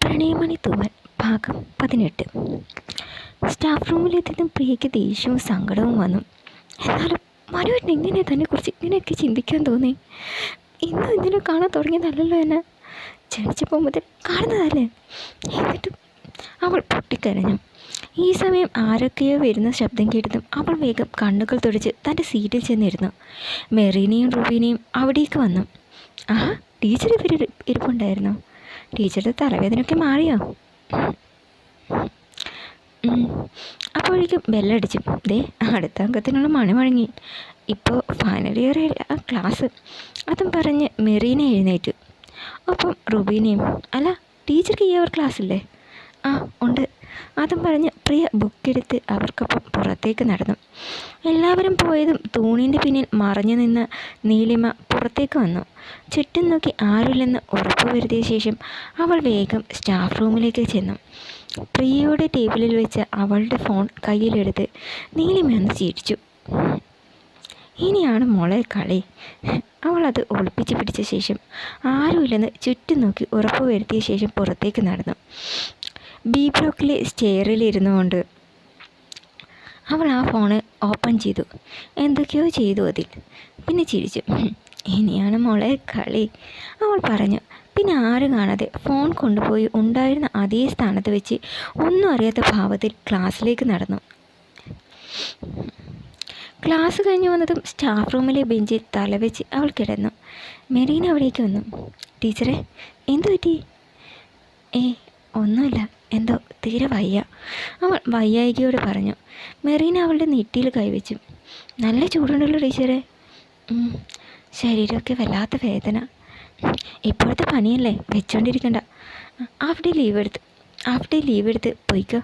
പ്രണയമണി തൂവൽ ഭാഗം 18. സ്റ്റാഫ് റൂമിലെത്തിയതും പ്രിയയ്ക്ക് ദേഷ്യവും സങ്കടവും വന്നു. എന്നാലും മനുവേട്ടൻ ഇങ്ങനെ തന്നെക്കുറിച്ച് ഇങ്ങനെയൊക്കെ ചിന്തിക്കാൻ തോന്നി. ഇന്നും ഇതിനെ കാണാൻ തുടങ്ങിയതല്ലല്ലോ എന്നെ, ജനിച്ചപ്പോൾ മുതൽ കാണുന്നതല്ലേ. എന്നിട്ടും അവൾ പൊട്ടിക്കരഞ്ഞു. ഈ സമയം ആരൊക്കെയോ വരുന്ന ശബ്ദം കേട്ടതും അവൾ വേഗം കണ്ണുകൾ തുടച്ച് തൻ്റെ സീറ്റിൽ ചെന്നിരുന്നു. മെറീനയും റുബീനയും അവിടേക്ക് വന്നു. ആഹാ, ടീച്ചർ ഇരിപ്പുണ്ടായിരുന്നു. ടീച്ചറുടെ തലവേദനയൊക്കെ മാറിയോ? അപ്പോഴേക്കും ബെല്ലടിച്ചു. ദേ, അടുത്ത അംഗത്തിനുള്ള മണി മുഴങ്ങി. ഇപ്പോൾ ഫൈനൽ ഇയർ ക്ലാസ്. അതും പറഞ്ഞ് മെറീന എഴുന്നേറ്റു. ഒപ്പം റുബീനയും. അല്ല, ടീച്ചർക്ക് ഈ അവർ ക്ലാസ്സില്ലേ? ആ ഉണ്ട്. അതും പറഞ്ഞ് പ്രിയ ബുക്കെടുത്ത് അവർക്കൊപ്പം പുറത്തേക്ക് നടന്നു. എല്ലാവരും പോയതും തൂണിൻ്റെ പിന്നിൽ മറഞ്ഞു നിന്ന് നീലിമ പുറത്തേക്ക് വന്നു. ചുറ്റും നോക്കി ആരില്ലെന്ന് ഉറപ്പുവരുത്തിയ ശേഷം അവൾ വേഗം സ്റ്റാഫ് റൂമിലേക്ക് ചെന്നു. പ്രിയയുടെ ടേബിളിൽ വെച്ച് അവളുടെ ഫോൺ കയ്യിലെടുത്ത് നീലിമ ഒന്ന് ചിരിച്ചു. ഇനിയാണ് മോളെ കളി. അവൾ അത് ഒളിപ്പിച്ച് പിടിച്ച ശേഷം ആരുമില്ലെന്ന് ചുറ്റും നോക്കി ഉറപ്പുവരുത്തിയ ശേഷം പുറത്തേക്ക് നടന്നു. ബി ബ്ലോക്കിലെ സ്റ്റെയറിലിരുന്നു കൊണ്ട് അവൾ ആ ഫോണ് ഓപ്പൺ ചെയ്തു. എന്തൊക്കെയോ ചെയ്തു അതിൽ. പിന്നെ ചിരിച്ചു. ഇനിയാണ് മോളെ കളി, അവൾ പറഞ്ഞു. പിന്നെ ആരും കാണാതെ ഫോൺ കൊണ്ടുപോയി ഉണ്ടായിരുന്ന അതേ സ്ഥാനത്ത് വെച്ച് ഒന്നും അറിയാത്ത ഭാവത്തിൽ ക്ലാസ്സിലേക്ക് നടന്നു. ക്ലാസ് കഴിഞ്ഞ് വന്നതും സ്റ്റാഫ് റൂമിലെ ബെഞ്ചിൽ തലവെച്ച് അവൾ കിടന്നു. മെറീന അവിടേക്ക് വന്നു. ടീച്ചറെ, എന്തു പറ്റി? ഒന്നുമില്ല, എന്തോ തീരെ വയ്യ, അവൾ വയ്യായികയോട് പറഞ്ഞു. മെറീന അവളുടെ നെറ്റിയിൽ കൈവച്ചു. നല്ല ചൂടുണ്ടല്ലോ ടീച്ചറെ. ശരീരമൊക്കെ വല്ലാത്ത വേദന. ഇപ്പോഴത്തെ പനിയല്ലേ, വെച്ചോണ്ടിരിക്കണ്ട. ഹാഫ് ഡേ ലീവ് എടുത്ത് പോയിക്കോ,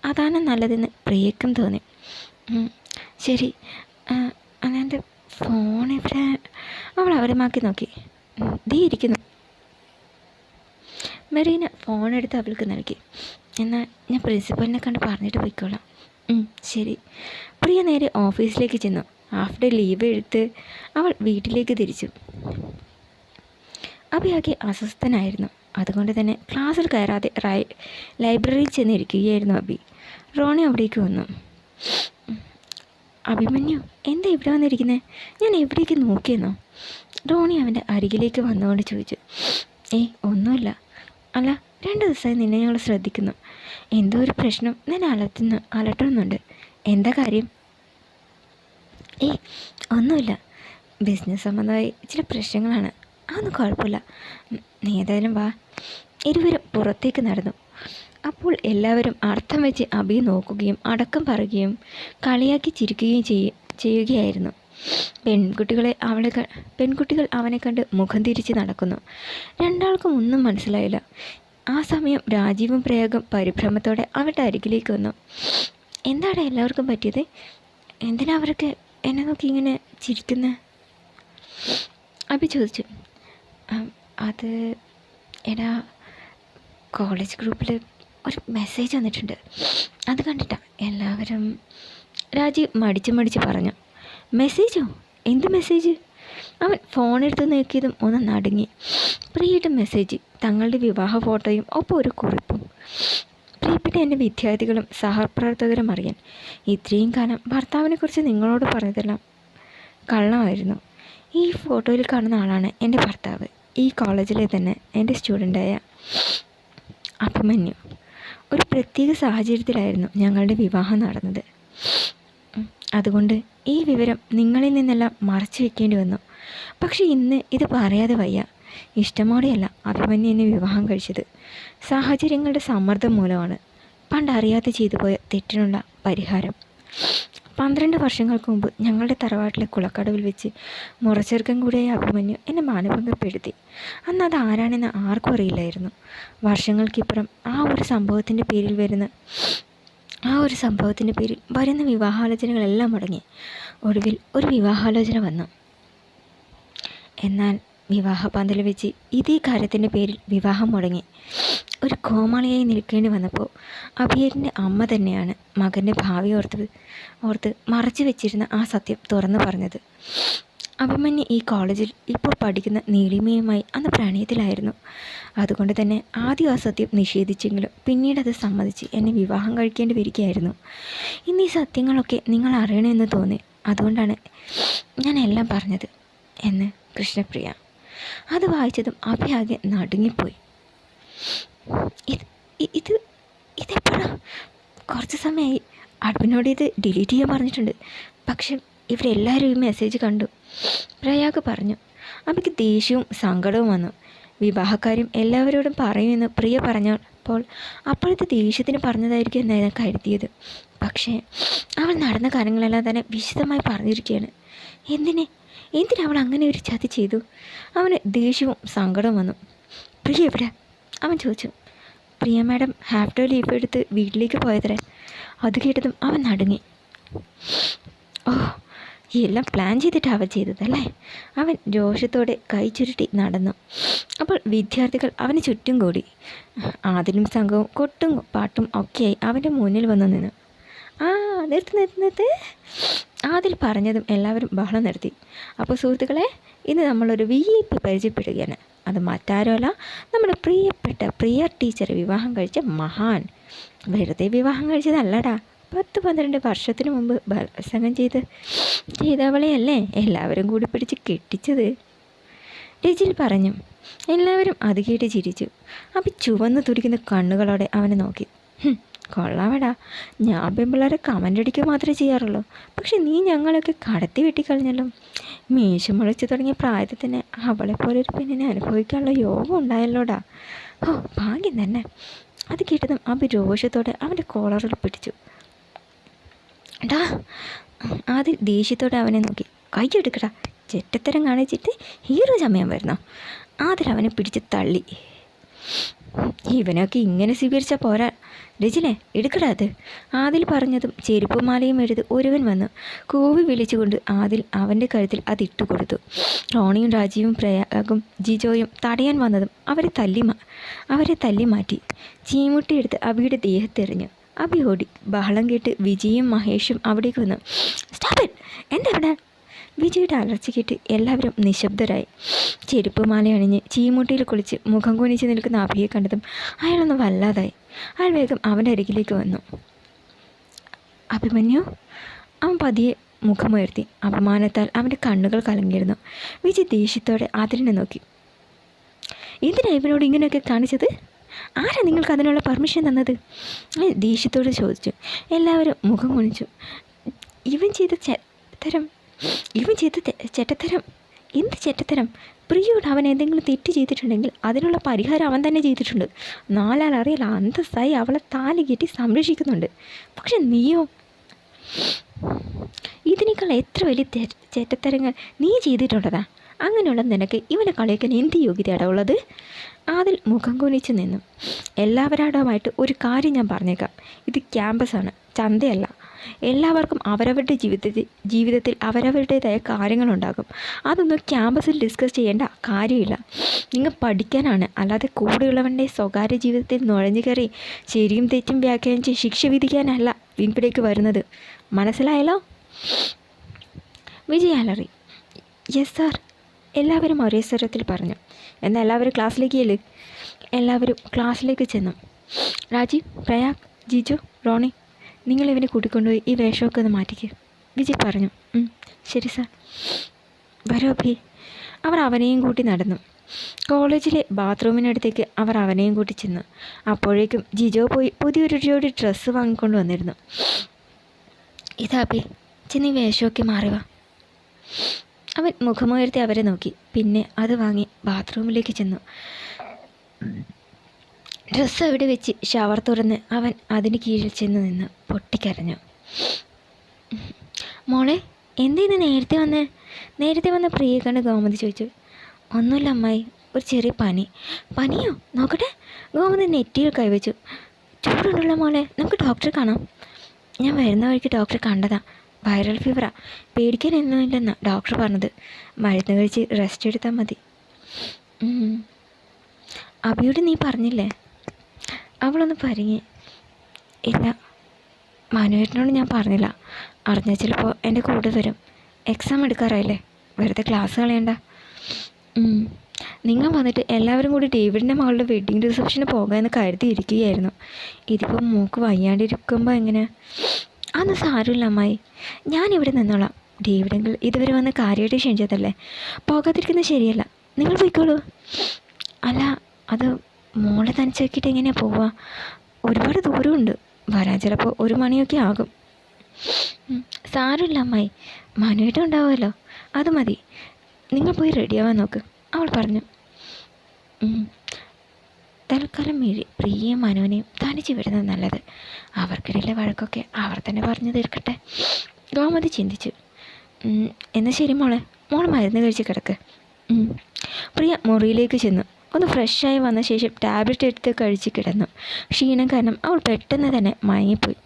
അതാണ് നല്ലതെന്ന് പ്രിയക്കും തോന്നി. ശരി, അതെൻ്റെ ഫോൺ ഇവിടെ. അവൾ അവരെ മാക്കി നോക്കി. ദേ ഇരിക്കുന്നു. മെറീന ഫോണെടുത്ത് അവൾക്ക് നൽകി. എന്നാൽ ഞാൻ പ്രിൻസിപ്പലിനെ കണ്ട് പറഞ്ഞിട്ട് പോയിക്കോളാം. ശരി. പ്രിയ നേരെ ഓഫീസിലേക്ക് ചെന്നു. ഹാഫ് ഡേ ലീവ് എടുത്ത് അവൾ വീട്ടിലേക്ക് തിരിച്ചു. അഭിയാകെ അസ്വസ്ഥനായിരുന്നു. അതുകൊണ്ട് തന്നെ ക്ലാസ്സിൽ കയറാതെ ലൈബ്രറിയിൽ ചെന്നിരിക്കുകയായിരുന്നു അഭി. റോണി അവിടേക്ക് വന്നു. അഭിമന്യു, എന്താ ഇവിടെ വന്നിരിക്കുന്നത്? ഞാൻ എവിടേക്ക് നോക്കിയെന്നോ? റോണി അവൻ്റെ അരികിലേക്ക് വന്നുകൊണ്ട് ചോദിച്ചു. ഒന്നുമില്ല. അല്ല, 2 ദിവസമായി നിന്നെ ഞങ്ങൾ ശ്രദ്ധിക്കുന്നു. എന്തോ ഒരു പ്രശ്നം നിന്നെ അലട്ടുന്നുണ്ട്. എന്താ കാര്യം? ഒന്നുമില്ല. ബിസിനസ് സംബന്ധമായി ചില പ്രശ്നങ്ങളാണ്. അതൊന്നും കുഴപ്പമില്ല. നീ ഏതായാലും വാ. ഇരുവരും പുറത്തേക്ക് നടന്നു. അപ്പോൾ എല്ലാവരും അർത്ഥം വെച്ച് അഭിയെ നോക്കുകയും അടക്കം പറയുകയും കളിയാക്കി ചിരിക്കുകയും ചെയ്യുകയായിരുന്നു. പെൺകുട്ടികൾ അവനെ കണ്ട് മുഖം തിരിച്ച് നടക്കുന്നു. രണ്ടാൾക്കും ഒന്നും മനസ്സിലായില്ല. ആ സമയം രാജീവും പ്രയാഗും പരിഭ്രമത്തോടെ അവരുടെ അരികിലേക്ക് വന്നു. എന്താണ് എല്ലാവർക്കും പറ്റിയത്? എന്തിനാ അവരൊക്കെ എന്നെ നോക്കി ഇങ്ങനെ ചിരിക്കുന്നത്? അഭി ചോദിച്ചു. അത് എടാ, കോളേജ് ഗ്രൂപ്പിൽ ഒരു മെസ്സേജ് വന്നിട്ടുണ്ട്, അത് കണ്ടിട്ടാ എല്ലാവരും. രാജീവ് മടിച്ച് പറഞ്ഞു. മെസ്സേജോ? എന്ത് മെസ്സേജ്? അവൻ ഫോണെടുത്ത് നോക്കിയതും ഒന്ന് നടുങ്ങി. പ്രിയയുടെ മെസ്സേജ്, തങ്ങളുടെ വിവാഹ ഫോട്ടോയും ഒപ്പം ഒരു കുറിപ്പും. പ്രിയപ്പെട്ട എൻ്റെ വിദ്യാർത്ഥികളും സഹപ്രവർത്തകരും അറിയാൻ, ഇത്രയും കാലം ഭർത്താവിനെക്കുറിച്ച് നിങ്ങളോട് പറഞ്ഞതെല്ലാം കള്ളമായിരുന്നു. ഈ ഫോട്ടോയിൽ കാണുന്ന ആളാണ് എൻ്റെ ഭർത്താവ്. ഈ കോളേജിലെ തന്നെ എൻ്റെ സ്റ്റുഡൻ്റായ അഭിമന്യു. ഒരു പ്രത്യേക സാഹചര്യത്തിലായിരുന്നു ഞങ്ങളുടെ വിവാഹം നടന്നത്. അതുകൊണ്ട് ഈ വിവരം നിങ്ങളിൽ നിന്നെല്ലാം മറച്ചു വെക്കേണ്ടി വന്നു. പക്ഷെ ഇന്ന് ഇത് പറയാതെ വയ്യ. ഇഷ്ടമോടെയല്ല അഭിമന്യു എന്നെ വിവാഹം കഴിച്ചത്. സാഹചര്യങ്ങളുടെ സമ്മർദ്ദം മൂലമാണ്. പണ്ടറിയാതെ ചെയ്തു പോയ തെറ്റിനുള്ള പരിഹാരം. 12 വർഷങ്ങൾക്ക് മുമ്പ് ഞങ്ങളുടെ തറവാട്ടിലെ കുളക്കടവിൽ വെച്ച് മുറച്ചെറുക്കം കൂടിയായ അഭിമന്യു എന്നെ മാനഭംഗപ്പെടുത്തി. അന്ന് അത് ആരാണെന്ന് ആർക്കും അറിയില്ലായിരുന്നു. വർഷങ്ങൾക്കിപ്പുറം ആ ഒരു സംഭവത്തിൻ്റെ പേരിൽ വരുന്ന വിവാഹാലോചനകളെല്ലാം മുടങ്ങി. ഒടുവിൽ ഒരു വിവാഹാലോചന വന്നു. എന്നാൽ വിവാഹപന്തൽ വെച്ച് ഇതേ കാര്യത്തിൻ്റെ പേരിൽ വിവാഹം മുടങ്ങി. ഒരു കോമാളിയായി നിൽക്കേണ്ടി വന്നപ്പോൾ അഭിയേട്ടൻ്റെ അമ്മ തന്നെയാണ് മകൻ്റെ ഭാവി ഓർത്ത് മറച്ചു വെച്ചിരുന്ന ആ സത്യം തുറന്നു പറഞ്ഞത്. അഭിമന്യു ഈ കോളേജിൽ ഇപ്പോൾ പഠിക്കുന്ന നീലിമയുമായി അന്ന് പ്രണയത്തിലായിരുന്നു. അതുകൊണ്ട് തന്നെ ആദ്യം ആ സത്യം നിഷേധിച്ചെങ്കിലും പിന്നീട് അത് സമ്മതിച്ച് എന്നെ വിവാഹം കഴിക്കേണ്ടി വരികയായിരുന്നു. ഇന്ന് ഈ സത്യങ്ങളൊക്കെ നിങ്ങൾ അറിയണമെന്ന് തോന്നി, അതുകൊണ്ടാണ് ഞാൻ എല്ലാം പറഞ്ഞത് എന്ന് കൃഷ്ണപ്രിയ. അത് വായിച്ചതും അഭയാകെ നടുങ്ങിപ്പോയി. ഇത് ഇതെപ്പോഴാ? കുറച്ച് സമയമായി അഡ്മിനോട് ഇത് ഡിലീറ്റ് ചെയ്യാൻ പറഞ്ഞിട്ടുണ്ട്, പക്ഷെ ഇവരെല്ലാവരും ഈ മെസ്സേജ് കണ്ടു, പ്രയാഗ് പറഞ്ഞു. അമ്മയ്ക്ക് ദേഷ്യവും സങ്കടവും വന്നു. വിവാഹക്കാര്യം എല്ലാവരോടും പറയുമെന്ന് പ്രിയ പറഞ്ഞപ്പോൾ അപ്പോഴത്തെ ദേഷ്യത്തിന് പറഞ്ഞതായിരിക്കും എന്നാണ് കരുതിയത്. പക്ഷേ അവൾ നടന്ന കാര്യങ്ങളെല്ലാം തന്നെ വിശദമായി പറഞ്ഞിരിക്കുകയാണ്. എന്തിനവൾ അങ്ങനെ ഒരു ചതി ചെയ്തു? അവന് ദേഷ്യവും സങ്കടവും വന്നു. പ്രിയ എവിടെ? അവൻ ചോദിച്ചു. പ്രിയ മാഡം ഹാഫ് ഡേ ലീവ് എടുത്ത് വീട്ടിലേക്ക് പോയത്രേ. അത് കേട്ടതും അവൻ നടുങ്ങി. ഓ, എല്ലാം പ്ലാൻ ചെയ്തിട്ടാണ് അവൻ ചെയ്തതല്ലേ? അവൻ രോഷത്തോടെ കൈ ചുരുട്ടി നടന്നു. അപ്പോൾ വിദ്യാർത്ഥികൾ അവന് ചുറ്റും കൂടി. ആദിലും സംഘവും കൊട്ടും പാട്ടും ഒക്കെയായി അവൻ്റെ മുന്നിൽ വന്നു നിന്നു. നിർത്ത് ആദിൽ പറഞ്ഞതും എല്ലാവരും ബഹളം നിർത്തി. അപ്പോൾ സുഹൃത്തുക്കളെ, ഇന്ന് നമ്മളൊരു VIP പരിചയപ്പെടുകയാണ്. അത് മറ്റാരുമല്ല, നമ്മുടെ പ്രിയപ്പെട്ട പ്രിയ ടീച്ചറെ വിവാഹം കഴിച്ച മഹാൻ. വെറുതെ വിവാഹം കഴിച്ചതല്ലടാ, 10-12 വർഷത്തിന് മുമ്പ് ബലാത്സംഗം ചെയ്തവളെയല്ലേ എല്ലാവരും കൂടി പിടിച്ച് കെട്ടിച്ചത്, രജിൽ പറഞ്ഞു. എല്ലാവരും അത് കേട്ട് ചിരിച്ചു. അപ്പം ചുവന്ന് തുടിക്കുന്ന കണ്ണുകളോടെ അവനെ നോക്കി. കൊള്ളാവടാ, ഞാൻ പെൺപിള്ളേരെ കമൻ്റ് അടിക്കുക മാത്രമേ ചെയ്യാറുള്ളൂ, പക്ഷെ നീ ഞങ്ങളൊക്കെ കടത്തി വെട്ടിക്കളഞ്ഞല്ലോ. മീശ മുളച്ച് തുടങ്ങിയ പ്രായത്തിൽ തന്നെ അവളെപ്പോലൊരു പെണ്ണിനെ അനുഭവിക്കാനുള്ള യോഗം ഉണ്ടായല്ലോടാ. ഓ, ഭാഗ്യം തന്നെ. അത് കേട്ടതും അഭി രോഷത്തോടെ അവൻ്റെ കോളറിൽ പിടിച്ചു. ഡാ, ആദ്യം ദേഷ്യത്തോടെ അവനെ നോക്കി. കൈയെടുക്കടാ, ചെറ്റത്തരം കാണിച്ചിട്ട് ഹീറോ ചമയം വരുന്നോ? ആദ്യം അവനെ പിടിച്ച് തള്ളി. ഇവനൊക്കെ ഇങ്ങനെ സ്വീകരിച്ചാൽ പോരാ രജിനെ, എടുക്കടാ അത്. ആദിൽ പറഞ്ഞതും ചെരുപ്പുമാലയും എടുത്ത് ഒരുവൻ വന്നു കൂവി വിളിച്ചുകൊണ്ട് ആദിൽ അവൻ്റെ കഴുത്തിൽ അതിട്ടു കൊടുത്തു. റോണിയും രാജീവും പ്രയാഗും ജിജോയും തടയാൻ വന്നതും അവരെ തല്ലി മാറ്റി. ചീമുട്ടിയെടുത്ത് അബിയുടെ ദേഹത്തെറിഞ്ഞു. അബി ഓടി. ബഹളം കേട്ട് വിജയും മഹേഷും അവിടേക്ക് വന്നു. സ്റ്റോപ്പ് ഇറ്റ്, എന്താ അവിടെ? വിജയുടെ അലർച്ച കേട്ട് എല്ലാവരും നിശബ്ദരായി. ചെരുപ്പുമാല അണിഞ്ഞ് ചീമുട്ടിയിൽ കുളിച്ച് മുഖം കുനിച്ച് നിൽക്കുന്ന അഭിയെ കണ്ടതും അയാളൊന്ന് വല്ലാതായി. അയാൾ വേഗം അവൻ്റെ അരികിലേക്ക് വന്നു. അഭിമന്യു, അവൻ പതിയെ മുഖമുയർത്തി. അപമാനത്താൽ അവൻ്റെ കണ്ണുകൾ കലങ്ങിയിരുന്നു. വിജയ് ദേഷ്യത്തോടെ അതിനെ നോക്കി. എന്തിനാ ഇവനോട് ഇങ്ങനെയൊക്കെ കാണിച്ചത്? ആരാ നിങ്ങൾക്ക് അതിനുള്ള പെർമിഷൻ തന്നത്? ദേഷ്യത്തോട് ചോദിച്ചു. എല്ലാവരും മുഖം കുനിച്ചു. ഇവൻ ചെയ്ത ചെറ്റത്തരം. എന്ത് ചെറ്റത്തരം? പ്രിയോട് അവൻ എന്തെങ്കിലും തെറ്റ് ചെയ്തിട്ടുണ്ടെങ്കിൽ അതിനുള്ള പരിഹാരം അവൻ തന്നെ ചെയ്തിട്ടുണ്ട്. നാലാൾ അറിയില്ല, അന്തസ്സായി അവളെ താലി കെട്ടി സംരക്ഷിക്കുന്നുണ്ട്. പക്ഷെ നീയോ? ഇതിനേക്കാൾ എത്ര വലിയ ചെറ്റത്തരങ്ങൾ നീ ചെയ്തിട്ടുള്ളതാ. അങ്ങനെയുള്ള നിനക്ക് ഇവനെ കളിയാക്കാൻ എന്ത് യോഗ്യതയാണ് ഉള്ളത്? അതിൽ മുഖം കുനിച്ച് നിന്നു. എല്ലാവരോടുമായിട്ട് ഒരു കാര്യം ഞാൻ പറഞ്ഞേക്കാം. ഇത് ക്യാമ്പസാണ്, ചന്തയല്ല. എല്ലാവർക്കും അവരവരുടെ ജീവിതത്തിൽ അവരവരുടേതായ കാര്യങ്ങളുണ്ടാകും. അതൊന്നും ക്യാമ്പസിൽ ഡിസ്കസ് ചെയ്യേണ്ട കാര്യമില്ല. നിങ്ങൾ പഠിക്കാനാണ്, അല്ലാതെ കൂടെയുള്ളവൻ്റെ സ്വകാര്യ ജീവിതത്തിൽ നുഴഞ്ഞു കയറി ശരിയും തെറ്റും വ്യാഖ്യാനിച്ച് ശിക്ഷ വിധിക്കാനല്ല ഇവിടേക്ക് വരുന്നത്. മനസ്സിലായല്ലോ? വിജയ് അലറി. യെസ് സാർ, എല്ലാവരും ഒരേ സ്വരത്തിൽ പറഞ്ഞു. എന്നാൽ എല്ലാവരും ക്ലാസ്സിലേക്ക് ചെല്ല്. എല്ലാവരും ക്ലാസ്സിലേക്ക് ചെന്നു. രാജീവ്, പ്രയാഗ്, ജിജു, റോണി, നിങ്ങൾ ഇവനെ കൂട്ടിക്കൊണ്ടുപോയി ഈ വേഷമൊക്കെ ഒന്ന് മാറ്റിക്ക്, വിജയ് പറഞ്ഞു. ശരി സാർ. വരൂ അഭി. അവർ അവനെയും കൂട്ടി നടന്നു. കോളേജിലെ ബാത്റൂമിനടുത്തേക്ക് അവർ അവനെയും കൂട്ടി ചെന്നു. അപ്പോഴേക്കും ജിജോ പോയി പുതിയൊരു ജോഡി ഡ്രസ്സ് വാങ്ങിക്കൊണ്ട് വന്നിരുന്നു. ഇതാ അഭി, ചെന്ന് ഈ വേഷമൊക്കെ മാറിവാ. അവൻ മുഖമുയർത്തി അവരെ നോക്കി. പിന്നെ അത് വാങ്ങി ബാത്റൂമിലേക്ക് ചെന്നു. ഡ്രസ്സ് അവിടെ വെച്ച് ഷവർ തുറന്ന് അവൻ അതിന് കീഴിൽ ചെന്ന് നിന്ന് പൊട്ടിക്കരഞ്ഞു. മോളെ, എന്തേന്ന് നേരത്തെ വന്ന പ്രിയെ കണ്ട് ഗോമതി ചോദിച്ചു. ഒന്നുമില്ല അമ്മായി, ഒരു ചെറിയ പനിയോ? നോക്കട്ടെ. ഗോമതി നെറ്റിയിൽ കൈവച്ചു. ചൂടുണ്ടല്ലോ മോളെ, നമുക്ക് ഡോക്ടറെ കാണാം. ഞാൻ വരുന്ന വഴിക്ക് ഡോക്ടറെ കണ്ടതാ. വൈറൽ ഫീവറാ, പേടിക്കാൻ ഒന്നുമില്ലെന്നാണ് ഡോക്ടർ പറഞ്ഞത്. മരുന്ന് കഴിച്ച് റെസ്റ്റ് എടുത്താൽ മതി. അബിയോട് നീ പറഞ്ഞില്ലേ? അവളൊന്ന് പരിങ്ങി. ഇല്ല, മനുവേട്ടനോട് ഞാൻ പറഞ്ഞില്ല. അറിഞ്ഞാൽ ചിലപ്പോൾ എൻ്റെ കൂടെ വരും. എക്സാം എടുക്കാറായില്ലേ? വെറുതെ ക്ലാസ് കളയണ്ട. നിങ്ങൾ വന്നിട്ട് എല്ലാവരും കൂടി ഡേവിഡിൻ്റെ മകളുടെ വെഡ്ഡിങ് റിസപ്ഷന് പോകാമെന്ന് കരുതിയിരിക്കുകയായിരുന്നു. ഇതിപ്പോൾ മൂക്ക് വയ്യാണ്ടിരിക്കുമ്പോൾ എങ്ങനെ? അതൊന്നും സാരമില്ല അമ്മായി, ഞാനിവിടെ നിന്നോളാം. ഡേവിഡെങ്കിൽ ഇതുവരെ വന്ന് കാര്യമായിട്ട് ക്ഷണിച്ചതല്ലേ, പോകാതിരിക്കുന്നത് ശരിയല്ല. നിങ്ങൾ പോയിക്കോളൂ. അല്ല, അത് മോളെ തനിച്ചാക്കിയിട്ട് എങ്ങനെയാണ് പോവുക? ഒരുപാട് ദൂരമുണ്ട്, വരാൻ ചിലപ്പോൾ 1 മണിയൊക്കെ ആകും. സാരമില്ല അമ്മായി, മനുവേട്ടം ഉണ്ടാവുമല്ലോ, അത് മതി. നിങ്ങൾ പോയി റെഡിയാവാൻ നോക്ക്, അവൾ പറഞ്ഞു. തൽക്കാലം പ്രിയയും മനുവിനെയും തനിച്ച് വിടുന്നത് നല്ലത്. അവർക്കിടയിലെ വഴക്കൊക്കെ അവർ തന്നെ പറഞ്ഞു തീർക്കട്ടെ. ഗോമതി ചിന്തിച്ചു. എന്നാൽ ശരി മോളെ മരുന്ന് കഴിച്ച് കിടക്ക്. പ്രിയ മുറിയിലേക്ക് ചെന്നു. ഒന്ന് ഫ്രഷായി വന്ന ശേഷം ടാബ്ലറ്റ് എടുത്ത് കഴിച്ച് കിടന്നു. ക്ഷീണം കാരണം അവൾ പെട്ടെന്ന് തന്നെ മയങ്ങിപ്പോയി.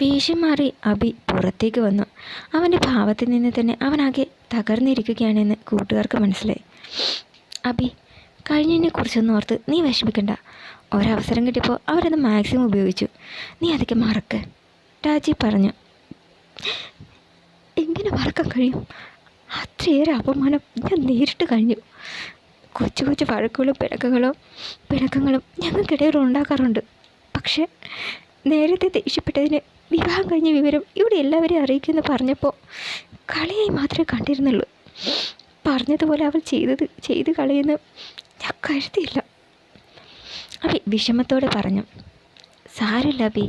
വേഷം മാറി അബി പുറത്തേക്ക് വന്നു. അവൻ്റെ ഭാവത്തിൽ നിന്ന് തന്നെ അവനാകെ തകർന്നിരിക്കുകയാണെന്ന് കൂട്ടുകാർക്ക് മനസ്സിലായി. അബി, കഴിഞ്ഞതിനെ കുറിച്ചൊന്നും ഓർത്ത് നീ വിഷമിക്കണ്ട. ഒരവസരം കിട്ടിയപ്പോൾ അവരത് മാക്സിമം ഉപയോഗിച്ചു. നീ അതൊക്കെ മറക്ക്, രാജി പറഞ്ഞു. എങ്ങനെ മറക്കാൻ കഴിയും? അത്രയേറെ അപമാനം ഞാൻ നേരിട്ട് കഴിഞ്ഞു. കൊച്ചു കൊച്ചു വഴക്കുകളും പിണക്കങ്ങളും ഞങ്ങൾക്കിടയിൽ ഉണ്ടാക്കാറുണ്ട്. പക്ഷേ നേരത്തെ ദേഷ്യപ്പെട്ടതിന് വിവാഹം കഴിഞ്ഞ വിവരം ഇവിടെ എല്ലാവരെയും അറിയിക്കുമെന്ന് പറഞ്ഞപ്പോൾ കളിയായി മാത്രമേ കണ്ടിരുന്നുള്ളൂ. പറഞ്ഞതുപോലെ അവൾ ചെയ്ത് കളയുന്ന ഞാൻ കരുതിയില്ല. അബി വിഷമത്തോടെ പറഞ്ഞു. സാരമില്ല അബി,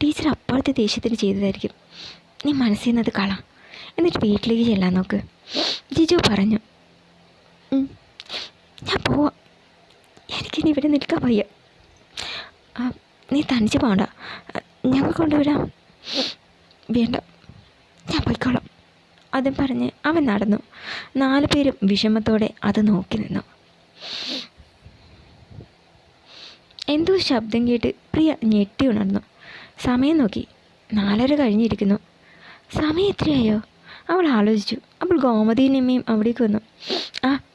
ടീച്ചർ അപ്പോഴത്തെ ദേഷ്യത്തിന് ചെയ്തതായിരിക്കും. നീ മനസ്സിൽ നിന്നത് കളാം, എന്നിട്ട് വീട്ടിലേക്ക് ചെല്ലാൻ നോക്ക്, ജിജു പറഞ്ഞു. ഞാൻ പോവാം, എനിക്കിനി ഇവിടെ നിൽക്കാൻ വയ്യ. നീ തനിച്ച് പോകണ്ട, ഞങ്ങൾ കൊണ്ടുവിടാം. വേണ്ട, ഞാൻ പോയിക്കോളാം. അതും പറഞ്ഞ് അവൻ നടന്നു. 4 പേരും വിഷമത്തോടെ അത് നോക്കി നിന്നു. എന്തോ ശബ്ദം കേട്ട് പ്രിയ ഞെട്ടി ഉണർന്നു. സമയം നോക്കി, 4:30 കഴിഞ്ഞിരിക്കുന്നു. സമയം എത്രയായോ? അവൾ ആലോചിച്ചു. അപ്പോൾ ഗോമതിയും നിമ്മയും അവിടേക്ക് വന്നു.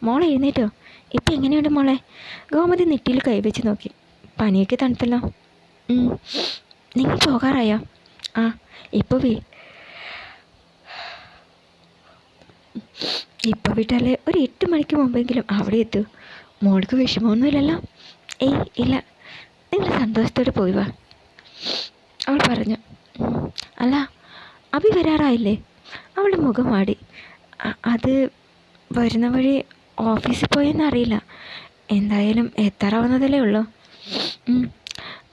മോളെ എഴുന്നേറ്റോ? ഇപ്പം എങ്ങനെയുണ്ട് മോളെ? ഗോമതി നെറ്റിയിൽ കൈവച്ച് നോക്കി. പനിയൊക്കെ തണുത്തല്ലോ. നിങ്ങൾ പോകാറായോ? ഇപ്പോൾ വിട്ടാലേ ഒരു 8 മണിക്ക് മുമ്പെങ്കിലും അവിടെ എത്തൂ. മോൾക്ക് വിഷമമൊന്നുമില്ലല്ലോ? ഇല്ല, നിങ്ങൾ സന്തോഷത്തോടെ പോയി വാ, അവൾ പറഞ്ഞു. അല്ല, അബി വരാറായില്ലേ? അവളുടെ മുഖം മാടി. അത് വരുന്ന വഴി ഓഫീസിൽ പോയെന്നറിയില്ല. എന്തായാലും എത്താറാവുന്നതല്ലേ ഉള്ളൂ.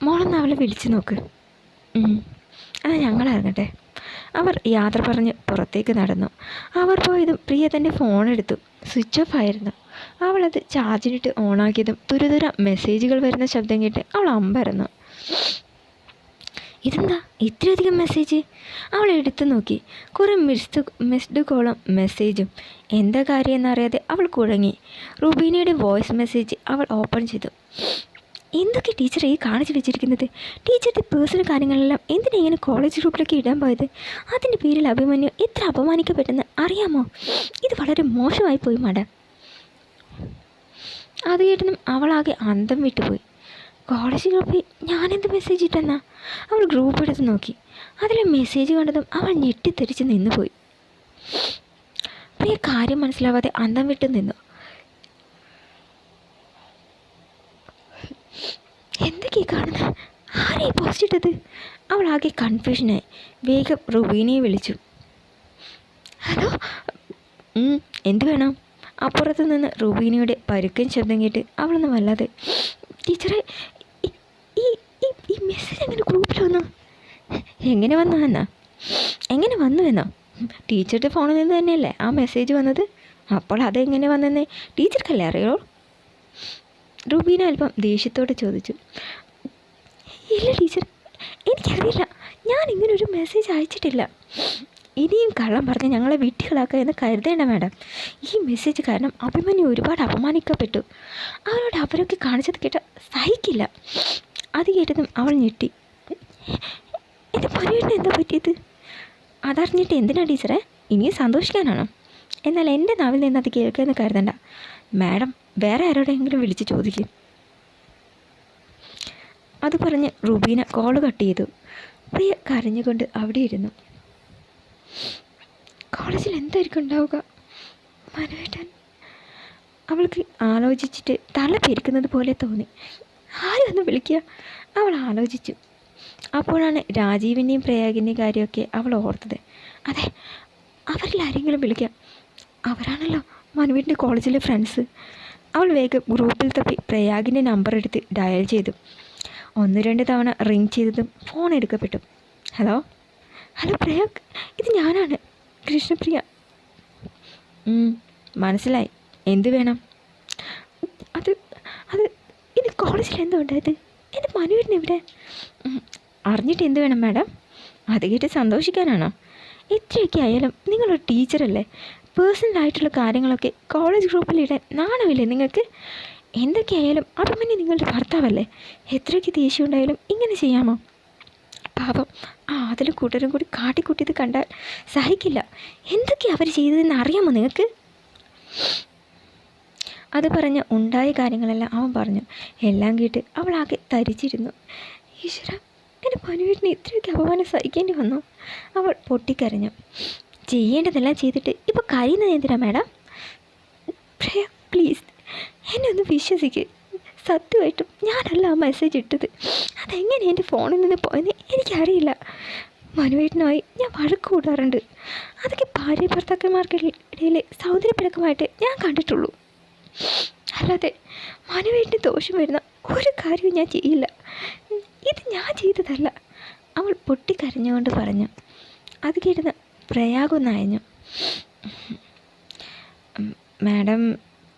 മോളൊന്ന് അവളെ വിളിച്ചു നോക്ക്. അത് ഞങ്ങൾ ഇറങ്ങട്ടെ. അവർ യാത്ര പറഞ്ഞ് പുറത്തേക്ക് നടന്നു. അവർ പോയതും പ്രിയ തൻ്റെ ഫോണെടുത്തു. സ്വിച്ച് ഓഫ് ആയിരുന്നു. അവളത് ചാർജിനിട്ട് ഓണാക്കിയതും തുരുതുര മെസ്സേജുകൾ വരുന്ന ശബ്ദം കേട്ട് അവൾ അമ്പരന്നു. ഇതെന്താ ഇത്രയധികം മെസ്സേജ്? അവൾ എടുത്തു നോക്കി. കുറേ മിസ്ഡ് കോളും മെസ്സേജും. എന്താ കാര്യം എന്നറിയാതെ അവൾ കുഴങ്ങി. റുബീനയുടെ വോയിസ് മെസ്സേജ് അവൾ ഓപ്പൺ ചെയ്തു. എന്തൊക്കെ ടീച്ചർ ഈ കാണിച്ചു വെച്ചിരിക്കുന്നത്? ടീച്ചറുടെ പേഴ്സണൽ കാര്യങ്ങളെല്ലാം എന്തിനാ ഇങ്ങനെ കോളേജ് ഗ്രൂപ്പിലൊക്കെ ഇടാൻ പോയത്? അതിൻ്റെ പേരിൽ അഭിമന്യു എത്ര അപമാനിക്കപ്പെട്ടെന്ന് അറിയാമോ? ഇത് വളരെ മോശമായി പോയി മാഡം. അത് കേട്ടതും അവളാകെ അന്തം വിട്ടുപോയി. കോളേജ് ഗ്രൂപ്പിൽ ഞാനെന്ത് മെസ്സേജ് ഇട്ടെന്നാ? അവൾ ഗ്രൂപ്പ് എടുത്ത് നോക്കി. അതിലെ മെസ്സേജ് കണ്ടതും അവൾ ഞെട്ടിത്തെറിച്ച് നിന്നുപോയി. പ്രിയ കാര്യം മനസ്സിലാവാതെ അന്തം വിട്ടു നിന്നു. എന്തൊക്കെയാ കാണുന്നത്? ആരെയും പോസ്റ്റ് ഇട്ടത്? അവൾ ആകെ കൺഫ്യൂഷനായി. വേഗം റുബീനയെ വിളിച്ചു. ഹലോ, എന്ത് വേണം? അപ്പുറത്ത് നിന്ന് റുബീനയുടെ പരുക്കൻ ശബ്ദം കേട്ട് അവളൊന്ന് വല്ലാതെ. ടീച്ചറെ, ഈ മെസ്സേജ് എങ്ങനെ ഗ്രൂപ്പിൽ വന്നു? എങ്ങനെ വന്നു എന്നോ? ടീച്ചറുടെ ഫോണിൽ നിന്ന് തന്നെയല്ലേ ആ മെസ്സേജ് വന്നത്? അപ്പോൾ അതെങ്ങനെ വന്നെന്നേ ടീച്ചർക്കല്ലേ അറിയോ? റുബീന അല്പം ദേഷ്യത്തോടെ ചോദിച്ചു. ഇല്ല ടീച്ചർ, എനിക്കറിയില്ല. ഞാൻ ഇങ്ങനൊരു മെസ്സേജ് അയച്ചിട്ടില്ല. ഇനിയും കള്ളം പറഞ്ഞ് ഞങ്ങളെ വീട്ടികളാക്കുക എന്ന് കരുതേണ്ട മാഡം. ഈ മെസ്സേജ് കാരണം അഭിമന്യു ഒരുപാട് അപമാനിക്കപ്പെട്ടു. അവരോട് അവരൊക്കെ കാണിച്ചത് കേട്ട സഹിക്കില്ല. അത് കേട്ടതും അവൾ ഞെട്ടി. എൻ്റെ മനുവിന് എന്താ പറ്റിയത്? അതറിഞ്ഞിട്ട് എന്തിനാ ടീച്ചറെ? ഇനിയും സന്തോഷിക്കാനാണോ? എന്നാൽ എൻ്റെ നാവിൽ നിന്ന് അത് കേൾക്കുമെന്ന് കരുതണ്ട മാഡം. വേറെ ആരോടെങ്കിലും വിളിച്ച് ചോദിക്കും. അത് പറഞ്ഞ് റുബീന കോൾ കട്ട് ചെയ്തു. പ്രിയ കരഞ്ഞുകൊണ്ട് അവിടെ ഇരുന്നു. കോളേജിൽ എന്തായിരിക്കും ഉണ്ടാവുക? മനുവേട്ടൻ. അവൾക്ക് ആലോചിച്ചിട്ട് തല പെരുക്കുന്നത് പോലെ തോന്നി. ആരും ഒന്ന് വിളിക്കുക. അവൾ ആലോചിച്ചു. അപ്പോഴാണ് രാജീവിൻ്റെയും പ്രയാഗിൻ്റെയും കാര്യമൊക്കെ അവൾ ഓർത്തത്. അതെ, അവരിൽ ആരെങ്കിലും വിളിക്കാം. അവരാണല്ലോ മനുവിൻ്റെ കോളേജിലെ ഫ്രണ്ട്സ്. അവൾ വേഗം ഗ്രൂപ്പിൽ തപ്പി പ്രയാഗിൻ്റെ നമ്പർ എടുത്ത് ഡയൽ ചെയ്തു. 1-2 തവണ റിങ് ചെയ്തതും ഫോൺ എടുക്കപ്പെട്ടു. ഹലോ ഹലോ പ്രയാഗ്, ഇത് ഞാനാണ്, കൃഷ്ണപ്രിയ. മനസ്സിലായി. എന്ത് വേണം? അത് അത് ഇത് കോളേജിൽ എന്തോ ഉണ്ടായത്. എൻ്റെ മനുവേട്ടൻ എവിടെ? അറിഞ്ഞിട്ട് എന്ത് വേണം മാഡം? അത് കേട്ട് സന്തോഷിക്കാനാണോ? ഇത്രയൊക്കെ ആയാലും നിങ്ങളൊരു ടീച്ചറല്ലേ. പേഴ്സണലായിട്ടുള്ള കാര്യങ്ങളൊക്കെ കോളേജ് ഗ്രൂപ്പിലിടാൻ നാണമില്ലേ നിങ്ങൾക്ക്? എന്തൊക്കെയായാലും അഭിമന്യു നിങ്ങളുടെ ഭർത്താവല്ലേ. എത്രയൊക്കെ ദേഷ്യം ഉണ്ടായാലും ഇങ്ങനെ ചെയ്യാമോ? പാപം അതിലും കൂട്ടരും കൂടി കാട്ടിക്കൂട്ടിയത് കണ്ടാൽ സഹിക്കില്ല. എന്തൊക്കെയാണ് അവർ ചെയ്തതെന്ന് അറിയാമോ നിങ്ങൾക്ക്? അത് പറഞ്ഞ് ഉണ്ടായ കാര്യങ്ങളെല്ലാം അവൻ പറഞ്ഞു. എല്ലാം കേട്ട് അവളാകെ തരിച്ചിരുന്നു. ഈശ്വര, എൻ്റെ മനുവേട്ടന് ഇത്രയൊക്കെ അപമാനം സഹിക്കേണ്ടി വന്നു. അവൾ പൊട്ടിക്കരഞ്ഞു. ചെയ്യേണ്ടതെല്ലാം ചെയ്തിട്ട് ഇപ്പോൾ കരയുന്നത് എന്തിനാ മാഡം? പ്രയ, പ്ലീസ് എന്നെ ഒന്ന് വിശ്വസിക്ക്. സത്യമായിട്ടും ഞാനല്ല ആ മെസ്സേജ് ഇട്ടത്. അതെങ്ങനെ എൻ്റെ ഫോണിൽ നിന്ന് പോയെന്ന് എനിക്കറിയില്ല. മനുവേട്ടനുമായി ഞാൻ വഴക്ക് കൂടാറുണ്ട്. അതൊക്കെ ഭാര്യ ഭർത്താക്കന്മാർക്കിടയിലെ സൗന്ദര്യപ്പിണക്കമായിട്ട് ഞാൻ കണ്ടിട്ടുള്ളൂ. അല്ലാതെ മനുവേട്ടന് ദോഷം വരുന്ന ഒരു കാര്യവും ഞാൻ ചെയ്യില്ല. ഇത് ഞാൻ ചെയ്തതല്ല. അവൾ പൊട്ടിക്കരഞ്ഞുകൊണ്ട് പറഞ്ഞു. അത് കേട്ടുന്ന പ്രയാഗൊന്നയഞ്ഞു. മാഡം,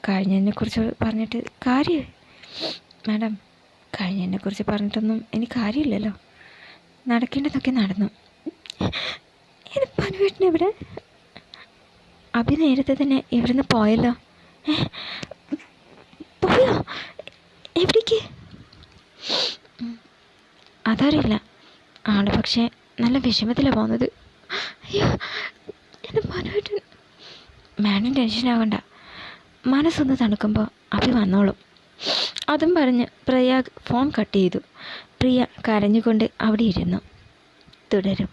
കഴിഞ്ഞതിനെക്കുറിച്ച് പറഞ്ഞിട്ട് കാര്യമായി? മാഡം, കഴിഞ്ഞതിനെക്കുറിച്ച് പറഞ്ഞിട്ടൊന്നും എനിക്ക് കാര്യമില്ലല്ലോ. നടക്കേണ്ടതൊക്കെ നടന്നു. ഇത് മനുവേട്ടനെവിടെ? അഭി നേരത്തെ തന്നെ ഇവിടുന്ന് പോയല്ലോ. പോയോ? എവിടേക്ക്? അതറിയില്ല. ആള് പക്ഷേ നല്ല വിഷമത്തിലാണ് പോകുന്നത്. അയ്യോ, എൻ്റെ മനുവേട്ടൻ. മാഡം ടെൻഷനാകണ്ട. മനസ്സൊന്ന് തണുക്കുമ്പോൾ അഭി വന്നോളും. അതും പറഞ്ഞ് പ്രയാഗ് ഫോൺ കട്ട് ചെയ്തു. പ്രിയ കരഞ്ഞുകൊണ്ട് അവിടെ ഇരുന്നു. തുടരും.